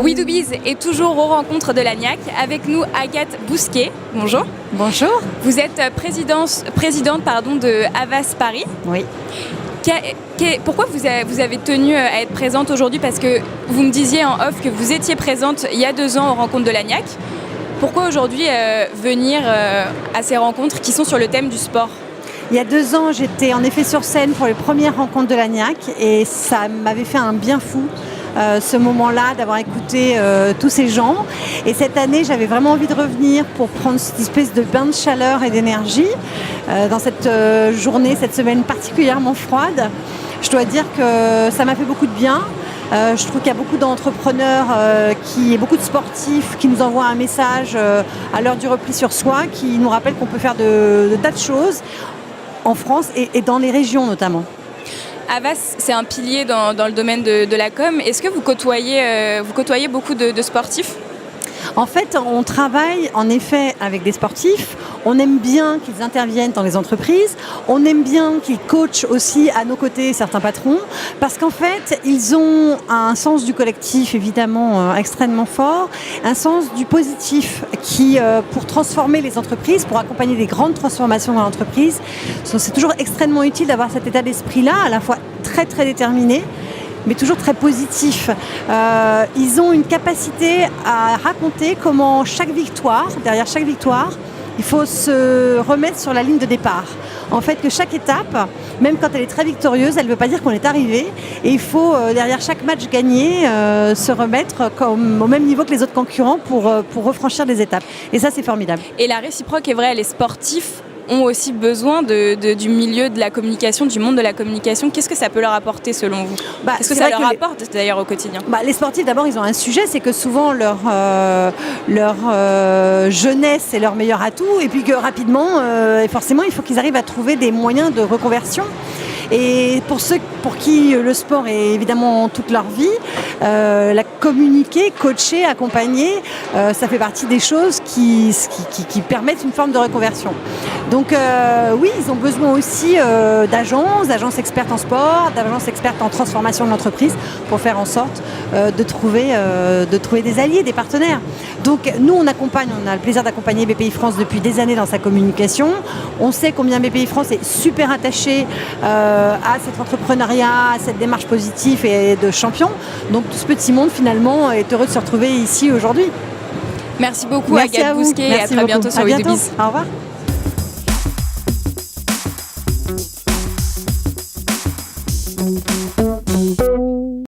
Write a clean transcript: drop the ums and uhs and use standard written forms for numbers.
We Do Biz est toujours aux rencontres de l'ANIAC. Avec nous, Agathe Bousquet. Bonjour. Bonjour. Vous êtes présidente de Havas Paris. Oui. Pourquoi vous avez tenu à être présente aujourd'hui? Parce que vous me disiez en off que vous étiez présente il y a 2 ans aux rencontres de l'ANIAC. Pourquoi aujourd'hui venir à ces rencontres qui sont sur le thème du sport? Il y a 2 ans, j'étais en effet sur scène pour les premières rencontres de l'ANIAC et ça m'avait fait un bien fou. Ce moment-là, d'avoir écouté tous ces gens. Et cette année, j'avais vraiment envie de revenir pour prendre cette espèce de bain de chaleur et d'énergie dans cette journée, cette semaine particulièrement froide. Je dois dire que ça m'a fait beaucoup de bien. Je trouve qu'il y a beaucoup d'entrepreneurs et beaucoup de sportifs qui nous envoient un message à l'heure du repli sur soi, qui nous rappellent qu'on peut faire de tas de choses en France et dans les régions notamment. Havas, c'est un pilier dans le domaine de la com. Est-ce que vous côtoyez beaucoup de sportifs? En fait, on travaille en effet avec des sportifs. On aime bien qu'ils interviennent dans les entreprises. On aime bien qu'ils coachent aussi à nos côtés certains patrons. Parce qu'en fait, ils ont un sens du collectif évidemment extrêmement fort. Un sens du positif qui, pour transformer les entreprises, pour accompagner des grandes transformations dans l'entreprise, c'est toujours extrêmement utile d'avoir cet état d'esprit-là, à la fois très très déterminé, mais toujours très positif. Ils ont une capacité à raconter comment derrière chaque victoire, il faut se remettre sur la ligne de départ. En fait, que chaque étape, même quand elle est très victorieuse, elle ne veut pas dire qu'on est arrivé. Et il faut, derrière chaque match gagné, se remettre au même niveau que les autres concurrents pour refranchir des étapes. Et ça, c'est formidable. Et la réciproque est vraie, les sportifs ont aussi besoin du milieu de la communication, du monde de la communication. Qu'est-ce que ça peut leur apporter selon vous? Qu'est-ce que ça leur apporte d'ailleurs au quotidien? Les sportifs, d'abord, ils ont un sujet, c'est que souvent leur jeunesse est leur meilleur atout et puis que rapidement, forcément, il faut qu'ils arrivent à trouver des moyens de reconversion. Et pour ceux pour qui le sport est évidemment toute leur vie, la communiquer, coacher, accompagner, ça fait partie des choses qui permettent une forme de reconversion. Donc oui, ils ont besoin aussi d'agences expertes en sport, d'agences expertes en transformation de l'entreprise pour faire en sorte de trouver des alliés, des partenaires. Donc nous, on a le plaisir d'accompagner BPI France depuis des années dans sa communication. On sait combien BPI France est super attaché à cet entrepreneuriat, à cette démarche positive et de champion. Donc tout ce petit monde finalement est heureux de se retrouver ici aujourd'hui. Merci beaucoup Agathe Bousquet et à très bientôt sur We Do Biz. Au revoir.